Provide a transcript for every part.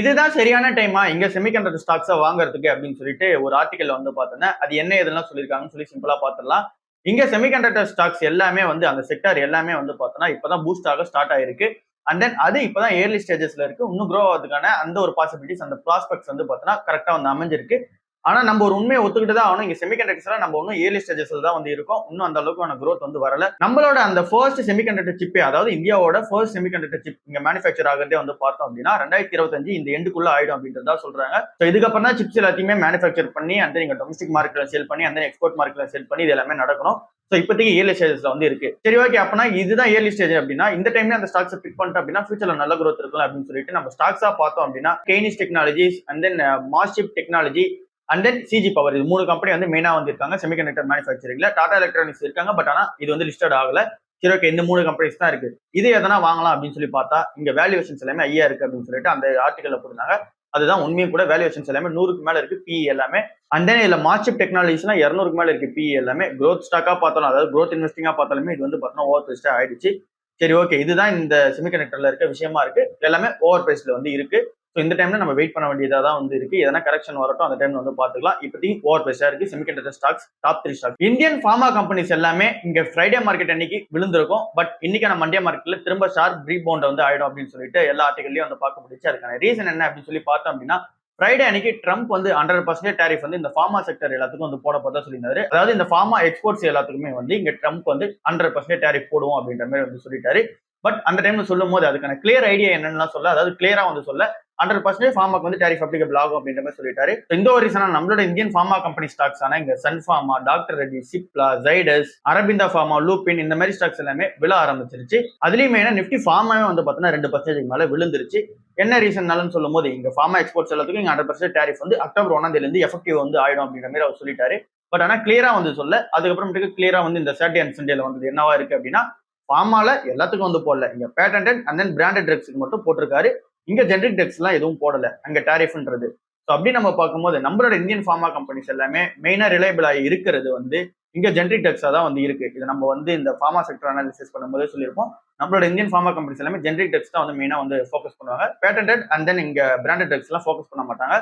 இதுதான் சரியான டைமா இங்க செமிகண்டக்டர் ஸ்டாக்ஸை வாங்குறதுக்கு அப்படின்னு சொல்லிட்டு ஒரு ஆர்டிக்கல்ல வந்து பார்த்தேன். அது என்ன எதெல்லாம் சொல்லியிருக்காங்கன்னு சொல்லி சிம்பிளா பார்த்துடலாம். இங்க செமிகண்டக்டர் ஸ்டாக்ஸ் எல்லாமே வந்து அந்த செக்டார் எல்லாமே வந்து பார்த்தோம்னா இப்பதான் பூஸ்ட் ஆக ஸ்டார்ட் ஆயிருக்கு. அண்ட் தென் அது இப்பதான் ஏர்லி ஸ்டேஜஸ்ல இருக்கு. இன்னும் க்ரோ ஆகிறதுக்கான அந்த ஒரு பாசிபிலிட்டிஸ் அந்த ப்ராஸ்பெக்ட்ஸ் வந்து பார்த்தோம்னா கரெக்டா வந்து அமைஞ்சிருக்கு. ஆனா நம்ம ஒரு உண்மையை ஒத்துக்கிட்டு தான் ஆகணும். இங்க செமிகண்டக்டர்ஸ்ல நம்ம இன்னும் ஏர்லி ஸ்டேஜஸ்ல தான் வந்து இருக்கோம். இன்னும் அந்த அளவுக்கான growth வந்து வரல. நம்மளோட அந்த ஃபர்ஸ்ட் செமிகண்டக்டர் சிப்பே, அதாவது இந்தியாவோட ஃபர்ஸ்ட் செமிகண்டக்டர் சிப் இங்க மேனுஃபேக்சர் ஆகிறதே வந்து பார்த்தோம் அப்படின்னா 2025 இந்த எண்டுக்குள்ள ஆயிடும் அப்படின்றதா சொல்றாங்க. ஸோ இதுக்கப்புறம் தான் சிப்ஸ் எல்லாத்தையுமே மேனுஃபேக்சர் பண்ணி அந்த நீங்க டொமஸ்டிக் மார்க்கெட்ல சேல் பண்ணி அந்த எக்ஸ்போர்ட் மார்க்கெட்ல சேல் பண்ணி இது எல்லாமே நடக்கணும். ஸோ இப்போதைக்கு ஏர்லி ஸ்டேஜஸ்ல வந்து இருக்கு. சரி, ஓகே, அப்பனா இதுதான் ஏர்லி ஸ்டேஜ் அப்படின்னா இந்த டைம்ல அந்த ஸ்டாக்ஸ் பிக் பண்ணிட்டோம் அப்படின்னா ஃபியூச்சர்ல நல்ல growth இருக்கலாம் அப்படின்னு சொல்லிட்டு நம்ம ஸ்டாக்ஸா பார்த்தோம் அப்படின்னா Kaynes technologies and then MosChip technology and then CG power, இது 3 கம்பெனி வந்து மெயினா வந்து இருக்காங்க செமிகண்டக்டர் மேனுஃபேக்சரிங்ல. டாடா எலக்ட்ரானிக்ஸ் இருக்காங்க, பட் ஆனா இது வந்து லிஸ்டட் ஆகல. சரி, ஓகே, இந்த 3 கம்பெனிஸ் தான் இருக்கு. இது எதனா வாங்கலாம் அப்படின்னு சொல்லி பார்த்தா இங்க வேல்யூவேஷன்ஸ் எல்லாமே ஐயா இருக்கு அப்படின்னு சொல்லிட்டு அந்த ஆர்டிகல்ல போட்டிருந்தாங்க. அதுதான் உண்மையும் கூட. வேல்யூவேஷன்ஸ் எல்லாமே 100க்கு மேல இருக்கு பிஇ எல்லாமே. அண்ட் தென் இதுல மார்ச்சிப் டெக்னாலஜிஸ்னா 200க்கு மேல இருக்கு பிஇ எல்லாமே. growth ஸ்டாக்கா பார்த்தாலும், அதாவது growth இன்வெஸ்டிங்கா பார்த்தாலுமே இது வந்து பார்த்தோம்னா ஓவர் பிரைஸ்டா ஆயிடுச்சு. சரி, ஓகே, இதுதான் இந்த செமிகண்டக்டர்ல இருக்க விஷயமா இருக்கு. எல்லாமே ஓவர் பிரைஸ்ல வந்து இருக்கு. ஸோ இந்த டைம்ல நம்ம வெயிட் பண்ண வேண்டியதா தான் வந்து இருக்கு. எதனா கரெக்ஷன் வரட்டும், அந்த டைம்ல வந்து பாத்துக்கலாம். இப்போதைக்கு ஓவர் பிரைஸா இருக்கு semiconductor stocks. Top 3 stocks Indian pharma companies எல்லாமே இங்க ஃப்ரைடே மார்க்கெட் அன்னைக்கு விழுந்திருக்கும். பட் இன்னைக்கான மண்டே மார்க்கெட்ல திரும்ப ஷார்ப் ரீபவுண்ட் வந்து ஆயிடும் அப்படின்னு சொல்லிட்டு எல்லா ஆர்டிகல்லையும் வந்து பார்க்க முடிச்சு. அதுக்கான ரீசன் என்ன அப்படின்னு சொல்லி பார்த்தோம் அப்படின்னா ஃப்ரைடே அன்னைக்கு ட்ரம்ப் வந்து 100% டேரிஃப் வந்து இந்த ஃபார்மா செக்டர் எல்லாத்துக்கும் வந்து போட போதா சொல்லியிருந்தாரு. அதாவது இந்த ஃபார்மா எக்ஸ்போர்ட்ஸ் எல்லாத்துக்குமே வந்து இங்க ட்ரம்ப் வந்து 100% டேரிஃப் போடுவோம் அப்படின்ற மாதிரி வந்து சொல்லிட்டாரு. பட் அந்த டைம்ல சொல்லும் போது அதுக்கான கிளியர் ஐடியா என்னன்னு சொல்ல, அதாவது கிளியரா வந்து சொல்ல 100% ஃபார்மாக்கு வந்து டேரிஃப் அப்ளிகபிள் ஆகும் அப்படின்ற மாதிரி சொல்லிட்டாரு. இந்த ஒரு ரீசனா நம்மளோட இந்தியன் ஃபார்மா கம்பெனி ஸ்டாக்ஸ் ஆனா இங்க Sun Pharma, doctor Reddy, Cipla, Zydus, Aurobindo pharma, Lupin இந்த மாதிரி ஸ்டாக்ஸ் எல்லாமே விழ ஆரம்பிச்சிருச்சு. அதுலயும் மெயினா நிப்டி ஃபார்மாவே வந்து பார்த்தீங்கன்னா 2% மேல விழுந்துருச்சு. என்ன ரீசன்னாலும் சொல்லும் போது இங்க ஃபார்மா எக்ஸ்போர்ட்ஸ் எல்லாத்துக்கும் இங்க 100% டேரிஃப் வந்து அக்டோபர் 1ஆம் தேதியில எஃபெக்டிவ் வந்து ஆயிடும் அப்படின்ற மாதிரி அவர் சொல்லிட்டாரு. பட் ஆனா கிளியரா வந்து சொல்ல, அதுக்கப்புறமேட்டுக்கு கிளியரா வந்து இந்த சாட்டர்டே அண்ட் சண்டேல வந்து என்னவா இருக்கு அப்படின்னா ஃபார்மால எல்லாத்துக்கும் வந்து போடல. இங்க பேட்டன்ட் அண்ட் தென் பிராண்டட் ட்ரக்ஸ்க்கு மட்டும் போட்டிருக்காரு. இங்க ஜெனரிக் ட்ரக்ஸ் எல்லாம் எதுவும் போடல அங்க டேரிஃப்ன்றது. ஸோ அப்படி நம்ம பார்க்கும்போது நம்மளோட இந்தியன் ஃபார்மா கம்பெனிஸ் எல்லாமே மெயினா ரிலையபிள் ஆகி இருக்கிறது வந்து இங்க ஜெனரிக் ட்ரக்ஸா தான் வந்து இருக்கு. இது நம்ம வந்து இந்த ஃபார்மா செக்டர் அனாலிசிஸ் பண்ணும்போது சொல்லியிருப்போம். நம்மளோட இந்தியன் ஃபார்மா கம்பெனிஸ் எல்லாமே ஜெனரிக் ட்ரக்ஸ் தான் வந்து மெயினா வந்து ஃபோக்கஸ் பண்ணுவாங்க. பேட்டன்ட் அண்ட் தென் இங்க பிராண்டட் ட்ரக்ஸ் எல்லாம் ஃபோக்கஸ் பண்ண மாட்டாங்க.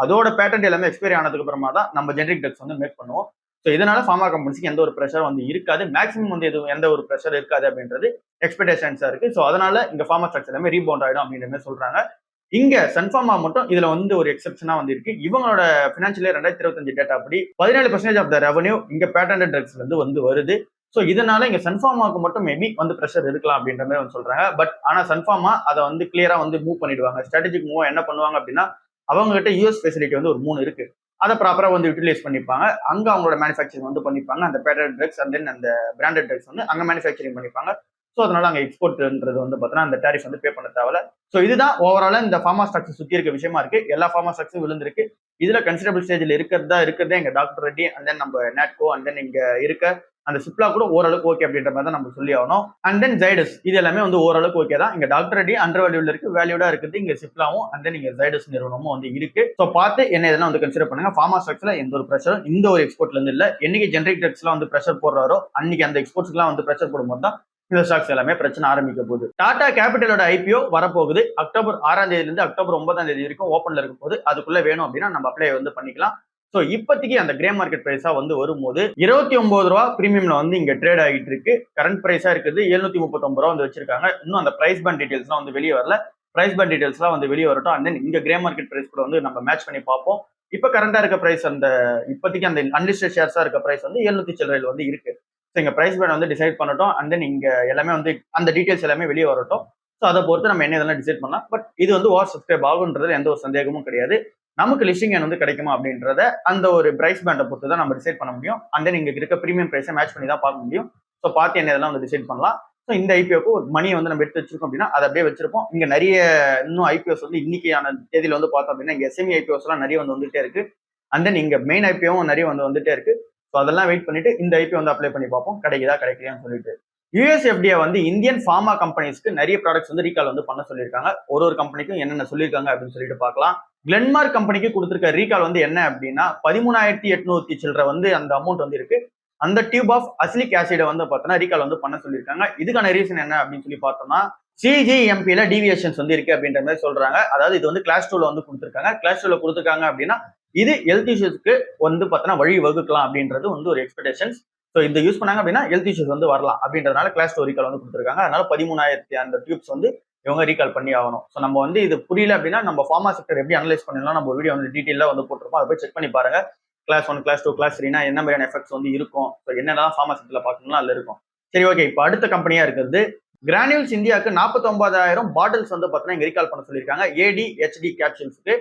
அதோட பேட்டன்ட் எல்லாமே எக்ஸ்பைரி ஆனதுக்கு அப்புறமா தான் நம்ம ஜெனரிக் ட்ரக்ஸ் வந்து மேக் பண்ணுவோம். ஸோ இதனால ஃபார்மா கம்பெனிஸ்க்கு எந்த ஒரு ப்ரெஷர் வந்து இருக்காது. மேக்ஸிமம் வந்து எந்த ஒரு ப்ரெஷர் இருக்காது அப்படின்றது எக்ஸ்பெக்டேஷன்ஸா இருக்கு. ஸோ அதனால இங்க ஃபார்மா ஸ்டாக்ஸ் எல்லாமே ரீபவுண்ட் ஆயிடும் அப்படின்ற மாதிரி சொல்றாங்க. இங்க சன்ஃபார்மா மட்டும் இதுல வந்து ஒரு எக்ஸெப்ஷனா வந்து இருக்கு. இவங்களோட பினான்சியல் இயர் 2025 டேட்டா படி 17% ஆஃப் த ரெவன்யூ இங்க பேட்டன்ட் ட்ரக்ஸ்ல இருந்து வந்து வருது. ஸோ இதனால இங்க சன்ஃபார்மாவுக்கு மட்டும் மேபி வந்து ப்ரெஷர் இருக்கலாம் அப்படின்ற மாதிரி வந்து சொல்றாங்க. பட் ஆனா சன்ஃபார்மா அதை வந்து கிளியரா வந்து மூவ் பண்ணிடுவாங்க. ஸ்ட்ராட்டஜிக் மூவ் என்ன பண்ணுவாங்க அப்படின்னா அவங்க கிட்ட யூஎஸ் ஃபெசிலிட்டி வந்து ஒரு 3 இருக்கு. அதை ப்ராப்பரா வந்து யூட்டிலைஸ் பண்ணிப்பாங்க. அங்க அவங்களோட மேனுஃபேக்சரிங் வந்து பண்ணிப்பாங்க. அந்த பேட்டன்ட் ட்ரக்ஸ் அண்ட் தென் அந்த பிராண்டட் ட்ரக்ஸ் வந்து அங்க மேனுஃபேக்சரிங் பண்ணிப்பாங்க. ஸோ அதனால அங்க எக்ஸ்போர்ட்ன்றது வந்து பார்த்தீங்கன்னா அந்த டேரிஃப் வந்து பே பண்ண தேவையில்ல. ஸோ இதுதான் ஓவராலா இந்த ஃபார்மா ஸ்டாக்ஸ் சுத்தி இருக்க விஷயமா இருக்கு. எல்லா ஃபார்மா ஸ்டாக்ஸும் விழுந்திருக்கு. இதுல கன்சிடபிள் ஸ்டேஜ்ல இருக்கிறதே எங்க டாக்டர் ரெட்டி அண்ட் தென் நம்ம நாட்கோ அண்ட் தென் இங்க இருக்க அந்த சிப்லா கூட ஓரளவுக்கு ஓகே அப்படின்ற மாதிரி தான் நம்ம சொல்லி ஆகணும். அண்ட் தென் ஜைடஸ் இது எல்லாமே வந்து ஓரளவுக்கு ஓகே தான். இங்க டாக்டர் ரெட்டி அண்டர் வேல்யூல இருக்கு, வேல்யூடா இருக்குது இங்க சிப்லாவும் அண்ட் தென் இங்க ஜைடஸ் நிறுவனமும் வந்து இருக்கு. ஸோ பார்த்து என்ன இதெல்லாம் வந்து கன்சிடர் பண்ணுங்க. ஃபார்மா ஸ்டாக்ஸ்ல எந்த ஒரு ப்ரெஷரும் இந்த ஒரு எக்ஸ்போர்ட்ல இருந்து இல்ல. என்னைக்கு ஜெனரிக் ட்ரக்ஸ் எல்லாம் வந்து ப்ரெஷர் போடுறாரோ அன்னைக்கு அந்த எக்ஸ்போர்ட்ஸ்க்கு வந்து ப்ரெஷர் போடும்போது தான் இந்த ஸ்டாக்ஸ் எல்லாமே பிரச்சனை ஆரம்பிக்க போகுது. டாடா கேபிட்டலோட ஐபிஓ வரப்போகுது. அக்டோபர் 6ஆம் தேதியிலிருந்து அக்டோபர் 9ஆம் தேதி வரைக்கும் ஓப்பன்ல இருக்கும் போது அதுக்குள்ள வேணும் அப்படின்னா நம்ம அப்ளை வந்து பண்ணிக்கலாம். ஸோ இப்போதைக்கு அந்த கிரே மார்க்கெட் பிரைஸா வந்து வரும்போது 29 ரூபா பிரீமியம்ல வந்து இங்க ட்ரேட் ஆகிட்டு இருக்கு. கரண்ட் பிரைஸா இருக்குது 739 ரூபா வந்து வச்சிருக்காங்க. இன்னும் அந்த பிரைஸ் பேண்ட் டீடைல்ஸ்லாம் வந்து வெளியே வரல. பிரைஸ் பேண்ட் டீடைல்ஸ்லாம் வந்து வெளியே வரட்டும். அண்ட் தென் இங்க கிரே மார்க்கெட் பிரைஸ் கூட வந்து நம்ம மேட்ச் பண்ணி பார்ப்போம். இப்ப கரண்டா இருக்க பிரைஸ் அந்த இப்போதைக்கு அந்த அன்லிஸ்டட் ஷேர்ஸா இருக்க பிரைஸ் வந்து 700 சில்லறையில் வந்து இருக்கு. ஸோ இங்க பிரைஸ் பேண்ட் வந்து டிசைட் பண்ணட்டும். அண்ட் தென் இங்க எல்லாமே வந்து அந்த டீடைல்ஸ் எல்லாமே வெளியே வரட்டும். ஸோ அதை பொறுத்து நம்ம என்ன இதெல்லாம் டிசைட் பண்ணலாம். பட் இது வந்து ஓவர் சப்ஸ்கிரைப் ஆகுன்றதுல எந்த ஒரு சந்தேகமும் கிடையாது. நமக்கு லிஸ்டிங் வந்து கிடைக்குமா அப்படின்றத அந்த ஒரு பிரைஸ் பேண்டை பொறுத்து தான் நம்ம டிசைட் பண்ண முடியும். அண்ட் தென் இங்க இருக்க பிரீமியம் பிரைஸை மேட்ச் பண்ணி தான் பார்க்க முடியும். ஸோ பார்த்து என்ன இதெல்லாம் வந்து டிசைட் பண்ணலாம். ஸோ இந்த ஐபிஓக்கு ஒரு மணியை வந்து நம்ம எடுத்து வச்சிருக்கோம் அப்படின்னா அதை அப்படியே வச்சிருப்போம். இங்க நிறைய இன்னும் ஐபிஓஸ் வந்து இன்னைக்கான தேதியில வந்து பார்த்தோம் அப்படின்னா இங்க எஸ்எம்இ ஐபிஓஸ் எல்லாம் நிறைய வந்து வந்துட்டே இருக்கு. அண்ட் தென் இங்க மெயின் ஐபிஓவும் நிறைய வந்து வந்துட்டே இருக்கு. ஸோ அதெல்லாம் வெயிட் பண்ணிட்டு இந்த ஐபிஓ வந்து அப்ளை பண்ணி பார்ப்போம் கிடைக்குதா கிடைக்கலையான்னு சொல்லிட்டு. யூஎஸ்எஃப்டிஏ வந்து இந்தியன் ஃபார்மா கம்பெனிஸ்க்கு நிறைய ப்ராடக்ட்ஸ் வந்து ரீகால் வந்து பண்ண சொல்லியிருக்காங்க. ஒரு கம்பெனிக்கும் என்னென்ன சொல்லியிருக்காங்க அப்படின்னு சொல்லிட்டு பார்க்கலாம். கிளென்மார்க் கம்பெனிக்கு கொடுத்திருக்க ரீகால் வந்து என்ன அப்படின்னா 13,800 சில்லற வந்து அந்த அமௌண்ட் வந்து இருக்கு. அந்த டியூப் ஆஃப் அசிலிக் ஆசிட வந்து பார்த்தோன்னா ரீகால் வந்து பண்ண சொல்லியிருக்காங்க. இதுக்கான ரீசன் என்ன அப்படின்னு சொல்லி பார்த்தோம்னா சிஜிஎம்பில டீவியேஷன்ஸ் வந்து இருக்கு அப்படின்ற மாதிரி சொல்றாங்க. அதாவது இது வந்து கிளாஸ் 2ல வந்து கொடுத்துருக்காங்க. கிளாஸ் 2ல கொடுத்துருக்காங்க அப்படின்னா இது ஹெல்த் இஷ்யூஸ்க்கு வந்து பார்த்தோன்னா வழி வகுக்கலாம் அப்படின்றது வந்து ஒரு எக்ஸ்பெக்டேஷன்ஸ். ஸோ இந்த யூஸ் பண்ணாங்க அப்படின்னா ஹெல்த் இஷ்யூஸ் வந்து வரலாம் அப்படின்றதுனால கிளாஸ் 2 ரீகால் வந்து கொடுத்துருக்காங்க. அதனால 13,000 அந்த டியூப்ஸ் வந்து இவங்க ரீகால் பண்ணி ஆகணும். ஸோ நம்ம வந்து இது புரியல அப்படின்னா நம்ம ஃபார்மா செக்டர் எப்படி அனலைஸ் பண்ணலாம் நம்ம வீடியோ வந்து டீட்டெயிலாக வந்து போட்டிருப்போம். அதை போய் செக் பண்ணி பாருங்க. கிளாஸ் 1, கிளாஸ் 2, கிளாஸ் 3னா என்ன மாதிரியான எஃபெக்ட்ஸ் வந்து இருக்கும், ஸோ என்னெல்லாம் ஃபார்மா செக்டர்ல பார்க்கணும்னா அதில் இருக்கும். சரி, ஓகே. இப்போ அடுத்த கம்பெனியா இருக்கிறது கிரானியூல்ஸ் இந்தியாவுக்கு 49,000 பாட்டில்ஸ் வந்து பார்த்தீங்கன்னா ரீகால் பண்ண சொல்லியிருக்காங்க ADHD கேப்சூல்ஸ்க்கு.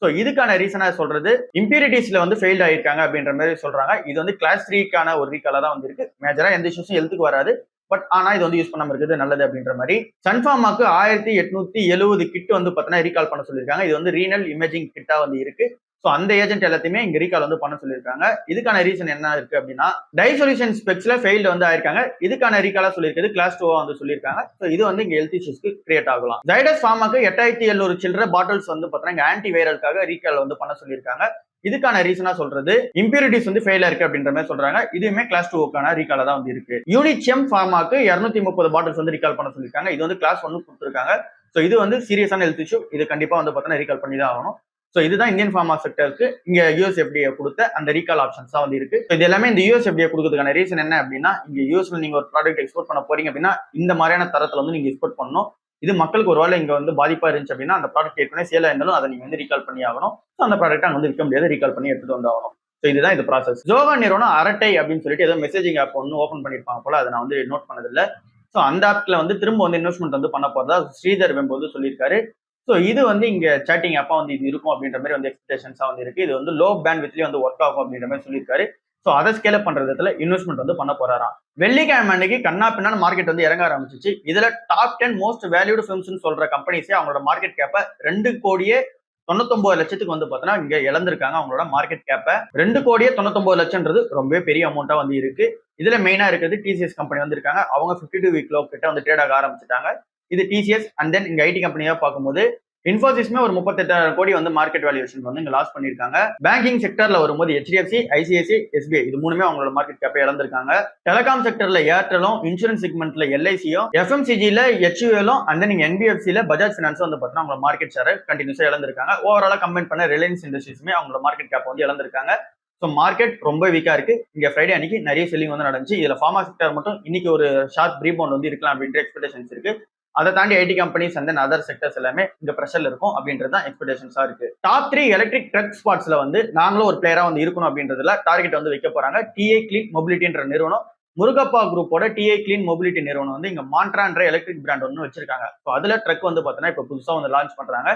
ஸோ இதுக்கான ரீசனா சொல்றது இம்பியூரிட்டிஸ்ல வந்து ஃபெயில் ஆயிருக்காங்க அப்படின்ற மாதிரி சொல்றாங்க. இது வந்து கிளாஸ் 3க்கான ஒரு ரீகாலா தான் வந்து இருக்கு. மேஜரா எந்த இஷ்யூஸும் ஹெல்த்துக்கு வராது. பட் ஆனா இது வந்து யூஸ் பண்ணாம இருக்குது நல்லது அப்படின்ற மாதிரி. சன்ஃபார்மாக்கு 1870 கிட் வந்து பார்த்தீங்கன்னா ரீகால் பண்ண சொல்லியிருக்காங்க. இது வந்து ரீனல் இமேஜிங் கிட்டா வந்து இருக்கு. ஸோ அந்த ஏஜென்ட் எல்லாத்தையுமே இங்க ரீகால் வந்து பண்ண சொல்லியிருக்காங்க. இதுக்கான ரீசன் என்ன இருக்கு அப்படின்னா டைசொல்யூஷன் ஸ்பெக்ஸ்ல ஃபெயில்டு வந்து ஆயிருக்காங்க. இதுக்கான ரீகாலா சொல்லியிருக்கிறது கிளாஸ் 2 வந்து சொல்லியிருக்காங்க. ஸோ இது வந்து இங்க ஹெல்த் இஷ்யூஸ்க்கு கிரியேட் ஆகலாம். ஜைடஸ் ஃபார்மாக்கு 8700 சில்லற பாட்டில்ஸ் வந்து பார்த்தீங்கன்னா ஆன்டி வைரலுக்காக ரீகால் வந்து பண்ண சொல்லியிருக்காங்க. இதுக்கான ரீசனா சொல்றது இம்பியூரிட்டிஸ் வந்து ஃபெயில் இருக்கு அப்படின்ற மாதிரி சொல்றாங்க. இதுவுமே கிளாஸ் 2க்கான ரீகாலா தான் வந்து இருக்கு. யூனிச்செம் ஃபார்மாக்கு 230 பாட்டில்ஸ் வந்து ரீகால் பண்ண சொல்லியிருக்காங்க. இது வந்து கிளாஸ் 1 கொடுத்துருக்காங்க. ஸோ இது வந்து சீரியஸான ஹெல்த் இஷ்யூ. இது கண்டிப்பா வந்து பார்த்தீங்கன்னா ரீகால் பண்ணி தான் ஆகணும். ஸோ இதுதான் இந்தியன் ஃபார்மா செக்டருக்கு இங்க யூஎஸ்எஃப்டிஏ கொடுத்த அந்த ரீகால் ஆப்ஷன்ஸ் தான் வந்து இருக்கு. இது எல்லாமே இந்த யூஎஸ்எஃப்டிஏ கொடுக்கறதுக்கான ரீசன் என்ன அப்படின்னா இங்க யூஎஸ்ல நீங்க ஒரு ப்ராடக்ட் எக்ஸ்போர்ட் பண்ண போறீங்க அப்படின்னா இந்த மாதிரியான தரத்துல வந்து நீங்க எக்ஸ்போர்ட் பண்ணணும். இது மக்களுக்கு ஒருவேளை இங்க வந்து பாதிப்பா இருந்துச்சு அப்படின்னா அந்த ப்ராடக்ட் ஏற்கனவே சேல் ஆயிருந்தாலும் அதை நீங்க வந்து ரீகால் பண்ணி ஆகணும். ஸோ அந்த ப்ராடக்ட் அங்க வந்து விற்க முடியாது, ரீகால் பண்ணி எடுத்துட்டு வந்து ஆகணும். ஸோ இதுதான் இது ப்ராசஸ். ஜோகா நிறுவனம் அரட்டை அப்படின்னு சொல்லிட்டு ஏதோ மெசேஜிங் ஆப் ஒன்று ஓப்பன் பண்ணிருப்பாங்க போல, அதை நான் வந்து நோட் பண்ணதில்லை. ஸோ அந்த ஆப்ல வந்து திரும்ப வந்து இன்வெஸ்ட்மெண்ட் வந்து பண்ண போறதா ஸ்ரீதர் வெம்பு வந்து சொல்லியிருக்காரு. ஸோ இது வந்து இங்க சேட்டிங் ஆப்பா வந்து இது இருக்கும் அப்படின்ற மாதிரி வந்து எக்ஸ்பெக்டேஷன்ஸா வந்து இருக்கு. இது வந்து லோ பேண்ட் வித்லயே வந்து ஒர்க் ஆகும் அப்படின்ற மாதிரி சொல்லியிருக்காரு. ஸோ அதை ஸ்கேல் அப் பண்றதுல இன்வெஸ்ட்மெண்ட் வந்து பண்ண போறாராம். வெள்ளிக்கிழமை அன்னைக்கு கண்ணா பின்னான்னு மார்க்கெட் வந்து இறங்க ஆரம்பிச்சிச்சு. இதுல டாப் 10 மோஸ்ட் வேல்யூடு ஃபிலிம்ஸ் சொல்ற கம்பெனிஸே அவங்களோட மார்க்கெட் கேப்ப 2,99,00,000 வந்து பார்த்தீங்கன்னா இங்க இழந்திருக்காங்க. அவங்களோட மார்க்கெட் கேப்ப 2,99,00,000 ரொம்ப பெரிய அமௌண்டா வந்து இருக்கு. இதுல மெயினா இருக்கிறது டிசிஎஸ் கம்பெனி வந்து இருக்காங்க. அவங்க 52 வீக் லோ கிட்ட வந்து ட்ரேட் ஆக ஆரம்பிச்சிட்டாங்க. இது டிசிஎஸ் அண்ட் தென் இங்க ஐடி கம்பெனியா பார்க்கும்போது இன்ஃபோசிஸ்மே ஒரு 38,000 கோடி வந்து மார்க்கெட் வேல்யூஷன் வந்து இங்க லாஸ் பண்ணிருக்காங்க. பேங்கிங் செக்டர்ல வரும்போது HDFC, ICICI, SBI இது மூணுமே அவங்களோட மார்க்கெட் கேப்பை இழந்திருக்காங்க. டெலிகாம் செக்டர்ல ஏர்டெலும், இன்சூரன்ஸ் செக்மெண்ட்ல LICயும், FMCGல HULம் அண்ட் தென் NBFCல பஜாஜ் பினான்ஸும் வந்து பார்த்தீங்கன்னா அவங்களோட மார்க்கெட் ஷேரை கண்டினியூஸா இழந்திருக்காங்க. ஓவராலா கம்பைன் பண்ண ரிலையன்ஸ் இண்டஸ்ட்ரீஸுமே அவங்களோட மார்க்கெட் கேப் வந்து இழந்திருக்காங்க. ஸோ மார்க்கெட் ரொம்ப வீக்கா இருக்கு. இங்க ஃப்ரைடே அன்னைக்கு நிறைய செல்லிங் வந்து நடந்துச்சு. இதுல ஃபார்மா செக்டர் மட்டும் இன்னைக்கு ஒரு ஷார்ப் ரீபவுண்ட் வந்து இருக்கலாம் அப்படின்ற எக்ஸ்பெக்டேஷன்ஸ் இருக்கு. அதை தாண்டி IT companies and other sectors எல்லாமே இந்த ப்ரெஷர்ல இருக்கும் அப்படின்றது தான் எக்ஸ்பெக்டேஷன்ஸா இருக்கு. டாப் 3 எலக்ட்ரிக் ட்ரக் ஸ்பாட்ஸ்ல வந்து நாங்களும் ஒரு பிளேயரா வந்து இருக்கணும் அப்படின்றதுல டார்கெட் வந்து வைக்க போறாங்க. டிஐ கிளீன் மொபிலிட்டின்ற நிறுவனம் முருகப்பா குரூப்போட டிஐ கிளீன் மொபிலிட்டி நிறுவனம் வந்து இங்க மாண்ட்ரான்ற எலக்ட்ரிக் பிராண்ட் ஒன்று வச்சிருக்காங்க. ஸோ அதுல ட்ரக் வந்து பார்த்தீங்கன்னா இப்போ புதுசா வந்து லான்ச் பண்றாங்க.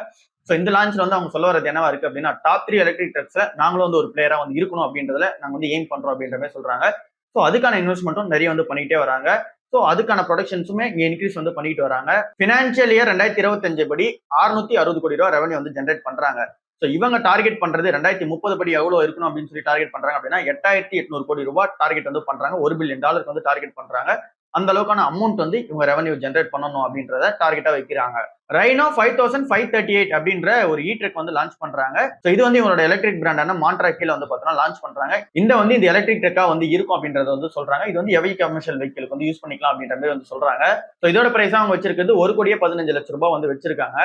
ஸோ இந்த லான்ச்ல வந்து அவங்க சொல்ல வரது என்னவா இருக்கு அப்படின்னா டாப் 3 எலக்ட்ரிக் ட்ரக்ஸ்ல நாங்களும் வந்து ஒரு பிளேயரா வந்து இருக்கணும் அப்படின்றதுல நாங்க வந்து எய்ம் பண்றோம் அப்படின்ற மாதிரி சொல்றாங்க. ஸோ அதுக்கான இன்வெஸ்ட்மெண்ட்டும் நிறைய வந்து பண்ணிட்டே வராங்க. ஸோ அதுக்கான ப்ரொடக்ஷன்ஸுமே இங்க இன்க்ரீஸ் வந்து பண்ணிட்டு வராங்க. ஃபினான்ஷியல் இயர் 2025 படி 660 கோடி ரூபாய் ரெவன்யூ வந்து ஜென்ரேட் பண்றாங்க. ஸோ இவங்க டார்கெட் பண்றது 2030 படி எவ்வளவு இருக்கணும் அப்படின்னு சொல்லி டார்கெட் பண்றாங்க அப்படின்னா 8,800 கோடி ரூபாய் டார்கெட் வந்து பண்றாங்க. $1 பில்லியன் வந்து டார்கெட் பண்றாங்க. அந்த அளவுக்கான அமௌண்ட் வந்து இவங்க ரெவன்யூ ஜென்ரேட் பண்ணணும் அப்படின்றத டார்கெட்டா வைக்கிறாங்க. ரைனோ 5538 அப்படின்ற ஒரு ட்ரக் வந்து லான்ச் பண்றாங்க. ஸோ இது வந்து இவங்களோட எலக்ட்ரிக் பிராண்டான மாண்ட்ரா கீழ வந்து பார்த்தோம்னா லான்ச் பண்றாங்க. இந்த எலக்ட்ரிக் ட்ரக்கா வந்து இருக்கும் அப்படின்றத வந்து சொல்றாங்க. இது வந்து எவை கமர்ஷியல் வெஹிக்கிளுக்கு வந்து யூஸ் பண்ணிக்கலாம் அப்படின்ற மாதிரி வந்து சொல்றாங்க. ஸோ இதோட பிரைஸ் அவங்க வச்சிருக்கிறது 1,15,00,000 வந்து வச்சிருக்காங்க.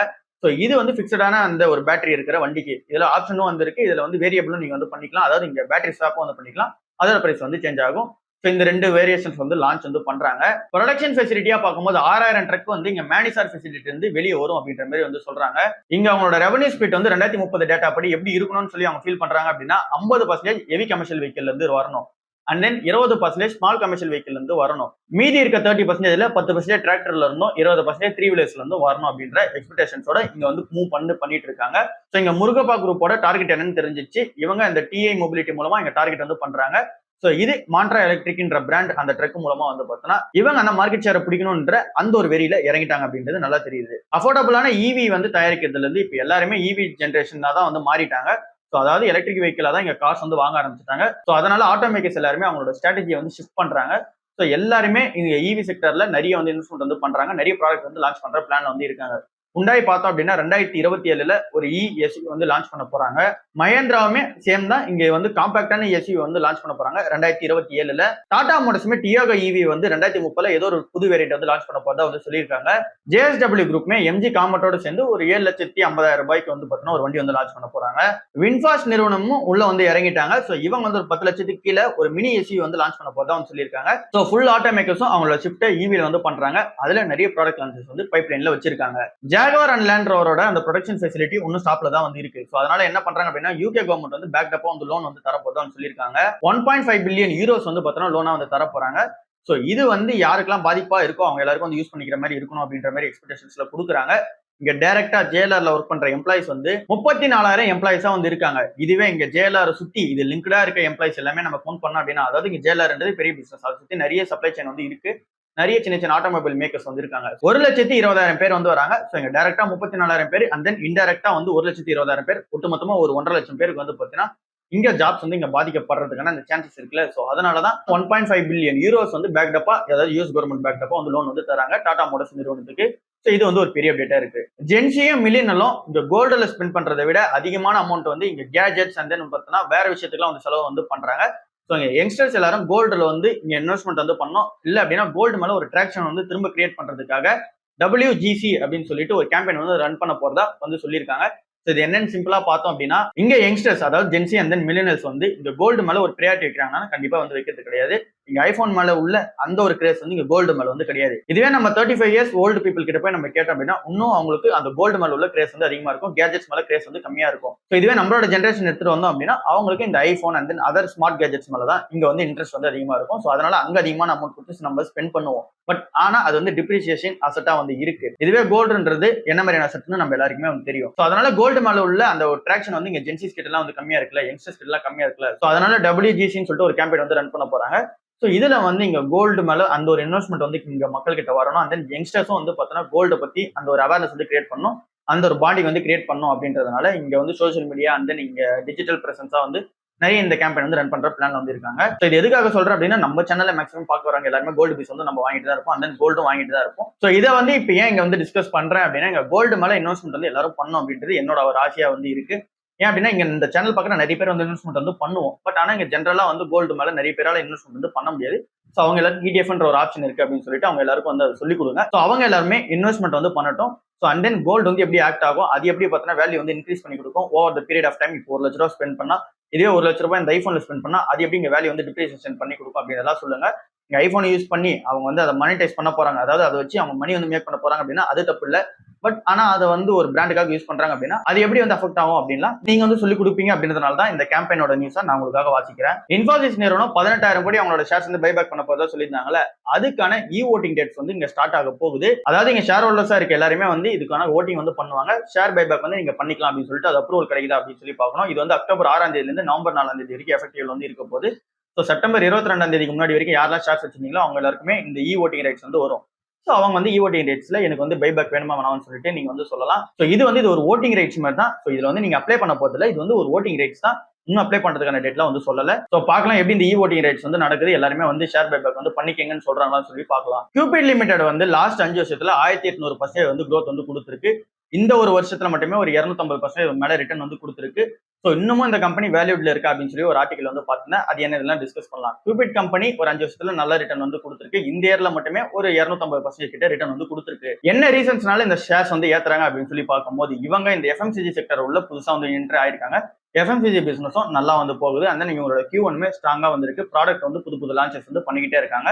ஸோ இது வந்து பிக்சடான அந்த ஒரு பேட்டரி இருக்கிற வண்டிக்கு. இதுல ஆப்ஷனும் வந்து இருக்கு. இதுல வந்து வேரியபிளும் நீங்க வந்து பண்ணிக்கலாம். அதாவது இங்க பேட்டரி ஸ்வாப்பும் வந்து பண்ணிக்கலாம். அதோட பிரைஸ் வந்து சேஞ்ச் ஆகும். ஸோ இந்த 2 வேரியேஷன்ஸ் வந்து லான்ச் வந்து பண்றாங்க. ப்ரொடக்ஷன் ஃபெசிலிட்டியா பார்க்கும்போது 6,000 ட்ரக் வந்து இங்க மேனிசார் ஃபெசிலிட்டி இருந்து வெளியே வரும் அப்படின்ற மாதிரி வந்து சொல்றாங்க. இங்க அவங்களோட ரெவன்யூ ஸ்பிளிட் வந்து 2030 டேட்டா படி எப்படி இருக்கணும்னு சொல்லி அவங்க ஃபீல் பண்றாங்க அப்படின்னா 50% ஹெவி கமர்ஷியல் வெஹிக்கிள் இருந்து வரணும். And then 20% small commercial vehicle இருந்து வரணும். மீதி இருக்க 30%ல 10% டிராக்டர்ல இருந்தும் 20% 3 வீலர்ஸ்ல இருந்து வரணும் அப்படின்ற எக்ஸ்பெக்டேஷன்ஸோட இங்க வந்து மூவ் பண்ணிட்டு இருக்காங்க. ஸோ இங்க முருகப்பா குரூப்போட டார்கெட் என்னன்னு தெரிஞ்சிச்சு. இவங்க இந்த டிஐ மொபிலிட்டி மூலமா இங்க டார்கெட் வந்து பண்றாங்க. ஸோ இது மாண்ட்ரா எலக்ட்ரிக்ன்ற பிராண்ட் அந்த ட்ரக் மூலமா வந்து பார்த்தோன்னா இவங்க அந்த மார்க்கெட் ஷேரை பிடிக்கணும்ன்ற அந்த ஒரு வெறியில இறங்கிட்டாங்க அப்படின்றது நல்லா தெரியுது. அஃபோர்டபுளான இவி வந்து தயாரிக்கிறதுல இருந்து இப்போ எல்லாருமே இவி ஜென்ரேஷன் தான் வந்து மாறிட்டாங்க. ஸோ அதாவது எலக்ட்ரிக் வெஹிக்கிளா தான் இங்க காசு வந்து வாங்க ஆரம்பிச்சிட்டாங்க. ஸோ அதனால ஆட்டோமேக்கர்ஸ் எல்லாருமே அவங்களோட ஸ்ட்ராட்டஜியை வந்து ஷிஃப்ட் பண்றாங்க. ஸோ எல்லாருமே இங்க இவி செக்டர்ல நிறைய வந்து இன்வெஸ்ட்மெண்ட் வந்து பண்றாங்க. நிறைய ப்ராடக்ட் வந்து லான்ச் பண்ற பிளான்ல வந்து இருக்காங்க. ஹுண்டாய் பார்த்தோம் அப்படின்னா 2027ல ஒரு ES வந்து லான்ச் பண்ண போறாங்க. மஹேந்திராவுமே சேம் தான். இங்க வந்து காம்பாக்டான எஸ்யூவி வந்து லான்ச் பண்ண போறாங்க 2027ல. டாடா மோட்டார்ஸுமே டியோகோ ஈவி வந்து 2030ல ஏதோ ஒரு புது வேரியன்ட் வந்து லான்ச் பண்ண போறதா வந்து சொல்லியிருக்காங்க. ஜேஎஸ்டபிள்யூ குரூப்மே எம்ஜி காமட்டோட சேர்ந்து ஒரு 7,50,000 ரூபாய்க்கு வந்து பாத்தீங்கன்னா ஒரு வண்டி வந்து லான்ச் பண்ண போறாங்க. வின்ஃபாஸ்ட் நிறுவனமும் உள்ள வந்து இறங்கிட்டாங்க. சோ இவங்க வந்து ஒரு 10 லட்சத்துக்கு கீழே ஒரு மினி எஸ்யூவி வந்து லான்ச் பண்ண போறதா வந்து சொல்லியிருக்காங்க. சோ ஃபுல் ஆட்டோமேக்கர்ஸும் அவங்களோட ஷிஃப்ட்டை ஈவில வந்து பண்றாங்க. அதுல நிறைய ப்ராடக்ட் லான்ச்சஸ் வந்து பைப்லைன்ல வச்சிருக்காங்க. ஜாகுவார் அண்ட் லேண்ட் ரோவரோட அந்த ப்ரொடக்ஷன் ஃபெசிலிட்டி இன்னும் ஸ்டாப்ல தான் வந்து இருக்கு. சோ அதனால என்ன பண்றாங்க அப்படின்னா யூகே கவர்மெண்ட் வந்து பேக்டப்பா வந்து லோன் வந்து தரப்போதான் சொல்லியிருக்காங்க. 1.5 பில்லியன் யூரோஸ் வந்து பார்த்தோன்னா லோனா வந்து தர போறாங்க. சோ இது வந்து யாருக்கெல்லாம் பாதிப்பா இருக்கோ அவங்க எல்லாருக்கும் வந்து யூஸ் பண்ணிக்கிற மாதிரி இருக்கணும் அப்படின்ற மாதிரி எக்ஸ்பெக்டேஷன்ஸ்ல கொடுக்குறாங்க. இங்க டைரக்டா ஜேஎல்ஆர்ல ஒர்க் பண்ற எம்ப்ளாயிஸ் வந்து 34,000 எம்ப்ளாயிஸா வந்து இருக்காங்க. இதுவே இங்க ஜேஎல்ஆர் சுத்தி இது லிங்க்டா இருக்க எம்ப்ளாயிஸ் எல்லாமே நம்ம கவுண்ட் பண்ணோம் அப்படின்னா, அதாவது இங்க ஜேஎல்ஆர்ன்றது பெரிய பிசினஸ், அதை சுத்தி நிறைய சப்ளை செயின் வந்து இருக்கு. நிறைய சின்ன சின்ன ஆட்டோமொபைல் மேக்கர்ஸ் வந்து இருக்காங்க. 1,20,000 பேர் வந்து வராங்க. சோ இங்க டைரக்டா 34,000 பேர் அண்ட் தென் இன்டைரக்டா வந்து 1,20,000 பேர், ஒட்டுமொத்தமா ஒரு 1.5 லட்சம் பேருக்கு வந்து பாத்தீங்கன்னா இங்க ஜாப்ஸ் வந்து இங்க பாதிக்கப்படுறதுக்கான அந்த சான்சஸ் இருக்குல்ல. சோ அதனாலதான் 1.5 பில்லியன் யூரோஸ் வந்து பேக்டப்பா, அதாவது யூஎஸ் கவர்மெண்ட் பேக்டப்பா வந்து லோன் வந்து தராங்க டாடா மோட்டார்ஸ் நிறுவனத்துக்கு. சோ இது வந்து ஒரு பெரிய அப்டேட்டா இருக்கு. ஜென்சியும் மில்லியனலும் இந்த கோல்டுல ஸ்பெண்ட் பண்றதை விட அதிகமான அமௌண்ட் வந்து இங்க கேஜெட்ஸ் அண்ட் தென் பார்த்தீங்கன்னா வேற விஷயத்துக்குலாம் வந்து செலவு வந்து பண்றாங்க. ஸோ இங்க யங்ஸ்டர்ஸ் எல்லாரும் கோல்டுல வந்து இங்க இன்வெஸ்ட்மெண்ட் வந்து பண்ணோம். இல்ல அப்படின்னா கோல்டு மேல ஒரு ட்ராக்ஷன் வந்து திரும்ப கிரியேட் பண்றதுக்காக WGC அப்படின்னு சொல்லிட்டு ஒரு கேம்பெயின் வந்து ரன் பண்ண போறதா வந்து சொல்லியிருக்காங்க. இது என்னன்னு சிம்பிளா பார்த்தோம் அப்படின்னா, இங்க யங்ஸ்டர்ஸ் அதாவது ஜென்சி அண்ட் தென் மில்லியனர்ஸ் வந்து இந்த கோல்டு மேல ஒரு ப்ரையாரிட்டி வைக்கிறாங்கன்னா கண்டிப்பா வந்து வைக்கிறது கிடையாது. இங்க ஐபோன் மேல உள்ள அந்த ஒரு கிரேஸ் வந்து இங்க கோல்டு மேல வந்து கிடையாது. இதுவே நம்ம 35 இயர்ஸ் ஓல்டு பீப்புள் கிட்ட போய் நம்ம கேட்டோம் அப்படின்னா இன்னும் அவங்களுக்கு அந்த கோல்டு மேல உள்ள கிரேஸ் வந்து அதிகமா இருக்கும், கேஜெட்ஸ் மேல கிரேஸ் வந்து கம்மியா இருக்கும். ஸோ இதுவே நம்மளோட ஜென்ரேஷன் எடுத்துட்டு வந்தோம் அப்படின்னா அவங்களுக்கு இந்த iPhone and then other smart gadgets மேல தான் இங்க வந்து இன்ட்ரெஸ்ட் வந்து அதிகமா இருக்கும். ஸோ அதனால அங்க அதிகமான அமௌண்ட் கொடுத்து நம்ம ஸ்பெண்ட் பண்ணுவோம். பட் ஆனா அது வந்து டிப்ரிசியேஷன் அசெட்டா வந்து இருக்கு. இதுவே கோல்டுன்றது என்ன மாதிரியான அசெட்னு நம்ம எல்லாருக்குமே வந்து தெரியும். ஸோ அதனால கோல்டு மேல உள்ள அந்த ஒரு ட்ராக்ஷன் வந்து இங்க ஜென்சிஸ் கிட்ட எல்லாம் வந்து கம்மியா இருக்குல்ல, யங்ஸ்டர்ஸ் கிட்ட எல்லாம் கம்மியா இருக்குல்ல. ஸோ அதனால WGCன்னு சொல்லிட்டு ஒரு கேம்பெயின் வந்து ரன் பண்ண போறாங்க. ஸோ இதுல வந்து இங்க கோல்டு மேல அந்த ஒரு இன்வெஸ்ட்மெண்ட் வந்து இங்க மக்கள் கிட்ட வரணும். அந்த யங்ஸ்டர்ஸும் வந்து பார்த்தோன்னா கோல்டை பத்தி அந்த ஒரு அவேர்னஸ் வந்து கிரியேட் பண்ணணும், அந்த ஒரு பாடி வந்து கிரியேட் பண்ணணும் அப்படின்றதுனால இங்க வந்து சோசியல் மீடியா அண்ட் தென் இங்க டிஜிட்டல் பிரசன்ஸா வந்து நிறைய இந்த கேம்பெயின் வந்து ரன் பண்ற பிளான் வந்து இருக்காங்க. ஸோ இது எதுக்காக சொல்றேன் அப்படின்னா நம்ம சேனல்ல மேக்ஸிமம் பார்க்க வராங்க எல்லாருமே கோல்டு பீஸ் வந்து நம்ம வாங்கிட்டு தான் இருப்போம், அந்த கோல்டும் வாங்கிட்டு தான் இருப்போம். ஸோ இதை வந்து இப்போ ஏன் இங்க வந்து டிஸ்கஸ் பண்றேன் அப்படின்னா இங்க கோல்டு மேல இன்வெஸ்ட்மெண்ட் வந்து எல்லாரும் பண்ணணும் அப்படின்றது என்னோட ஒரு ஆசையா வந்து இருக்கு. ஏன் அப்படின்னா இங்க இந்த சேனல் பார்க்குற நிறைய பேர் வந்து இன்வெஸ்ட்மெண்ட் வந்து பண்ணுவோம். பட் ஆனா இங்க ஜென்ரலா வந்து கோல்டு மேல நிறைய பேரால இன்வெஸ்ட்மெண்ட் வந்து பண்ண முடியாது. ஸோ அவங்க எல்லாரும் ETF ஒரு ஆப்ஷன் இருக்கு அப்படின்னு சொல்லிட்டு அவங்க எல்லாருக்கும் வந்து அதை சொல்லிக் கொடுங்க. ஸோ அவங்க எல்லாருமே இன்வெஸ்ட்மெண்ட் வந்து பண்ணட்டும். ஸோ அண்ட் தென் கோல்டு வந்து எப்படி ஆக்ட் ஆகும், அது எப்படி பார்த்தீங்கன்னா வேல்யூ வந்து இன்க்ரீஸ் பண்ணி கொடுக்கும் over the period of time. இப்போ 1 லட்ச ரூபா ஸ்பெண்ட் பண்ணா இதே 1 லட்ச ரூபாய் இந்த ஐபோன்ல ஸ்பெண்ட் பண்ணா அது எப்படி இங்க வேல்யூ வந்து டிப்ரிசியேஷன் பண்ணி கொடுக்கும் அப்படின்றதெல்லாம் சொல்லுங்க. இங்க ஐபோன் யூஸ் பண்ணி அவங்க வந்து அதை மானிட்டைஸ் பண்ண போறாங்க, அதாவது அதை வச்சு அவங்க மணி வந்து மேக் பண்ண போறாங்க அப்படின்னா அது தப்பு இல்லை. பட் ஆனா அதை வந்து ஒரு பிராண்டுக்காக யூஸ் பண்றாங்க அப்படின்னா அது எப்படி வந்து அஃபெக்ட் ஆகும் அப்படின்னா நீங்க வந்து சொல்லி கொடுப்பீங்க அப்படின்றதுனால தான் இந்த கேம்பெயினோட நியூஸா நான் உங்களுக்காக வாசிக்கிறேன். இன்ஃபோசிஸ் நிறுவனம் 18,000 கோடி அவங்களோட ஷேர்ஸ் வந்து பைபேக் பண்ண போறதா சொல்லியிருந்தாங்கல்ல, அதுக்கான ஓட்டிங் டேட்ஸ் வந்து இங்க ஸ்டார்ட் ஆக போகுது. அதாவது இங்க ஷேர் ஹோல்டர்ஸா இருக்க எல்லாருமே வந்து இதுக்கான ஓட்டிங் வந்து பண்ணுவாங்க. ஷேர் பைபேக் வந்து நீங்க பண்ணிக்கலாம் அப்படின்னு சொல்லிட்டு அது அப்ரூவல் கிடைக்குதா அப்படின்னு சொல்லி பார்க்கணும். இது வந்து அக்டோபர் 6ஆம் தேதியிலிருந்து நவம்பர் 4ஆம் தேதி வரைக்கும் எஃபெக்டிவ் வந்து இருக்க போகுது. ஸோ செப்டம்பர் 22ஆம் தேதிக்கு முன்னாடி வரைக்கும் யாரெல்லாம் ஷேர்ஸ் வச்சிருந்தீங்களோ அவங்க எல்லாருக்குமே இந்த ஓட்டிங் ரைட்ஸ் வந்து வரும். ஸோ அவங்க வந்து ஓட்டிங் ரைட்ஸ்ல எனக்கு வந்து பைபேக் வேணுமா வேணாம்னு சொல்லிட்டு நீங்க வந்து சொல்லலாம். ஸோ இது வந்து இது ஒரு ஓட்டிங் ரைட்ஸ் மாதிரி தான். ஸோ இதுல வந்து நீங்க அப்ளை பண்ண போறதில்ல, இது வந்து ஒரு ஓட்டிங் ரைட்ஸ் தான். இன்னும் அப்ளை பண்றதுக்கான டேட்லாம் வந்து சொல்லல. ஸோ பார்க்கலாம் எப்படி இந்த ஓட்டிங் ரைட்ஸ் வந்து நடக்குது, எல்லாருமே வந்து ஷேர் பைபேக் வந்து பண்ணிக்கங்கன்னு சொல்றாங்களான்னு சொல்லி பார்க்கலாம். கியூபிட் லிமிடெட் வந்து லாஸ்ட் 5 வருஷத்துல 1800% வந்து க்ரோத் வந்து கொடுத்துருக்கு. இந்த ஒரு வருஷத்துல மட்டுமே ஒரு 250% மேல ரிட்டர்ன் வந்து கொடுத்துருக்கு. ஸோ இன்னமும் இந்த கம்பெனி வேல்யூட்ல இருக்கா அப்படின்னு சொல்லி ஒரு ஆர்டிகல் வந்து பார்த்தீங்கன்னா அது என்ன இதெல்லாம் டிஸ்கஸ் பண்ணலாம். கியூபிட் கம்பெனி ஒரு 5 வருஷத்துல நல்ல ரிட்டர்ன் வந்து கொடுத்துருக்கு. இந்த இயர்ல மட்டுமே ஒரு 250% கிட்ட ரிட்டர்ன் வந்து கொடுத்துருக்கு. என்ன ரீசன்ஸ்னால இந்த ஷேர்ஸ் வந்து ஏத்துறாங்க அப்படின்னு சொல்லி பார்க்கும்போது இவங்க இந்த FMCG செக்டர் உள்ள புதுசா வந்து என்ட்ரி ஆயிருக்காங்க. FMCG பிசினஸும் நல்லா வந்து போகுது. அந்த இவங்களோட Q1 ஸ்ட்ராங்கா வந்திருக்கு. ப்ராடக்ட் வந்து புது புது லான்ச்சஸ் வந்து பண்ணிக்கிட்டே இருக்காங்க.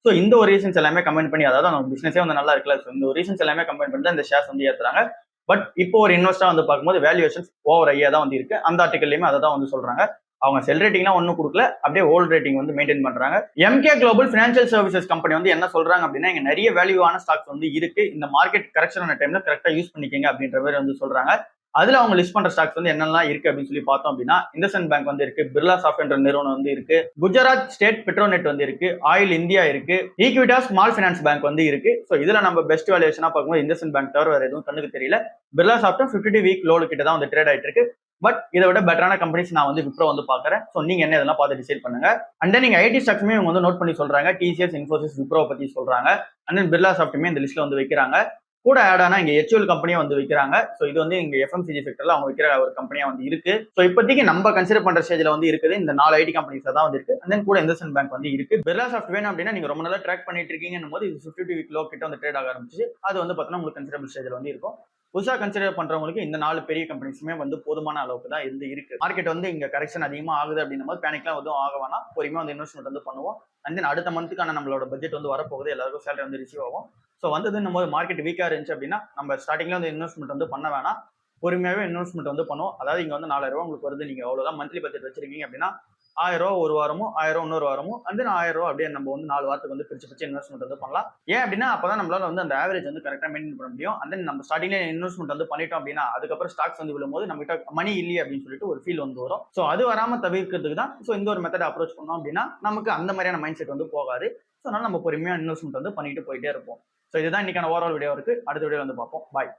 ஸோ இந்த ஒரு ரீசன்ஸ் எல்லாமே கம்பைன் பண்ணி, அதாவது அவங்க பிசினஸே வந்து நல்லா இருக்குல்ல, ஸோ இந்த ஒரு ரீசன்ஸ் எல்லாமே கம்பைன் பண்ணி தான் இந்த ஷேர்ஸ் வந்து ஏத்துறாங்க. பட் இப்போ ஒரு இன்வெஸ்டா வந்து பார்க்கும்போது வேல்யூவேஷன்ஸ் ஓவர் ஐயா தான் வந்து இருக்கு. அந்த ஆர்டிகல்லையுமே அதை தான் வந்து சொல்றாங்க. அவங்க செல் ரேட்டிங்லாம் ஒன்றும் கொடுக்கல, அப்படியே ஓல்ட் ரேட்டிங் வந்து மெயின்டைன் பண்றாங்க. MK global financial services company வந்து என்ன சொல்றாங்க அப்படின்னா இங்க நிறைய வேல்யூவான ஸ்டாக்ஸ் வந்து இருக்கு, இந்த மார்க்கெட் கரெக்ஷன் ஆன டைம்ல கரெக்டா யூஸ் பண்ணிக்கங்க அப்படின்ற மாதிரி வந்து சொல்றாங்க. அதுல அவங்க லிஸ்ட் பண்ற ஸ்டாக்ஸ் வந்து என்னெல்லாம் இருக்கு அப்படின்னு சொல்லி பார்த்தோம் அப்படின்னா இண்டஸ்இண்ட் பேங்க் வந்து இருக்கு, பிர்லா சாஃப்ட்வேர் நிறுவனம் வந்து இருக்கு, குஜராத் ஸ்டேட் பெட்ரோநெட் வந்து இருக்கு, ஆயில் இந்தியா இருக்கு, ஈக்விட்டாஸ் ஸ்மால் ஃபைனான்ஸ் பேங்க் வந்து இருக்கு. ஸோ இதுல நம்ம பெஸ்ட் வேல்யூஷனா பார்க்கும்போது இண்டஸ்இண்ட் பேங்க் தவிர வேற எதுவும் கண்ணுக்கு தெரியல. பிர்லா சாஃப்ட்வேர் 52 வீக் லோடு கிட்ட தான் வந்து ட்ரேட் ஆயிட்டு இருக்கு. பட் இதை விட பெட்டரான கம்பெனிஸ் நான் வந்து விப்ரோ வந்து பாக்குறேன். ஸோ நீங்க என்ன இதெல்லாம் பார்த்து டிசைட் பண்ணுங்க. அண்ட் தென் நீங்க ஐடி ஸ்டாக்ஸுமே இவங்க வந்து நோட் பண்ணி சொல்றாங்க. TCS, இன்ஃபோசிஸ், விப்ரோ பத்தி சொல்றாங்க. அண்ட் தென் பிர்லா சாஃப்ட்வேர் இந்த லிஸ்ட்ல வந்து வைக்கிறாங்க. கூட ஆட் ஆனா இங்க HUL கம்பெனியா வந்து விற்கிறாங்க. ஸோ இது வந்து இங்க FMCG செக்டர்ல அவங்க விற்கிற ஒரு கம்பெனியா வந்து இருக்கு. ஸோ இப்போதைக்கு நம்ம கன்சிடர் பண்ற ஸ்டேஜ்ல வந்து இருக்குது இந்த 4 ஐடி கம்பெனிஸ் தான் வந்து இருக்கு. அண்ட் தென் கூட இண்டஸ்இண்ட் பேங்க் வந்து இருக்கு. பிர்லா சாஃப்ட் வேணும் அப்படின்னா நீங்க ரொம்ப நாளா ட்ராக் பண்ணிட்டு இருக்கீங்கன்னும் போது இது 52 வீக் லோ கிட்ட வந்து ட்ரேட் ஆக ஆரம்பிச்சு. அது வந்து பார்த்தீங்கன்னா உங்களுக்கு கன்சிடரபிள் ஸ்டேஜ்ல வந்து இருக்கும். புதுசா கன்சிடர் பண்றவங்களுக்கு இந்த 4 பெரிய கம்பெனிஸுமே வந்து போதுமான அளவுக்கு தான் இருக்கு. மார்க்கெட் வந்து இங்க கரெக்ஷன் அதிகமா ஆகுது அப்படின்னும் போது பேனிக்லாம் எதுவும் ஆக வேணாம். பொறுமையா வந்து இன்வெஸ்ட்மெண்ட் வந்து பண்ணுவோம். அண்ட் தென் அடுத்த மந்த்துக்கான நம்மளோட பட்ஜெட் வந்து வரப்போகுது. எல்லாருக்கும் சேலரி வந்து ரிசீவ் ஆகும். ஸோ வந்ததுன்னும் போது மார்க்கெட் வீக்கா இருந்துச்சு அப்படின்னா நம்ம ஸ்டார்டிங்ல வந்து இன்வெஸ்ட்மெண்ட் வந்து பண்ண வேணாம். பொறுமையாவே இன்வெஸ்ட்மெண்ட் வந்து பண்ணுவோம். அதாவது இங்க வந்து 4000 உங்களுக்கு வருது. நீங்க அவ்வளவுதான் மந்த்லி பட்ஜெட் வச்சிருக்கீங்க அப்படின்னா 1000 ஒரு வாரமும் 1000 இன்னொரு வாரமும் வந்து 1000 அப்படியே நம்ம வந்து 4 வாரத்துக்கு வந்து பிரிச்சு இன்வெஸ்ட்மெண்ட் வந்து பண்ணலாம். ஏன் அப்படின்னா அப்பதான் நம்மளால வந்து அந்த ஆவரேஜ் வந்து கரெக்டா மெயின்டைன் பண்ண முடியும். அண்ட் தென் நம்ம ஸ்டார்டிங்ல இன்வெஸ்ட்மெண்ட் வந்து பண்ணிட்டோம் அப்படின்னா அதுக்கப்புறம் ஸ்டாக்ஸ் வந்து விழும்போது நம்ம கிட்ட மணி இல்லையே அப்படின்னு சொல்லிட்டு ஒரு ஃபீல் வந்து வரும். ஸோ அது வராம தவிர்க்கிறதுக்கு தான் ஸோ இந்த ஒரு மெத்தட் அப்ரோச் பண்ணோம் அப்படின்னா நமக்கு அந்த மாதிரியான மைண்ட் செட் வந்து போகாது. ஸோ அதனால நம்ம பொறுமையா இன்வெஸ்ட்மெண்ட் வந்து பண்ணிட்டு போயிட்டே இருப்போம். ஸோ இதுதான் இன்னைக்கான ஓவரால் வீடியோ இருக்கு. அடுத்த வீடியோ வந்து பார்ப்போம். பாய்.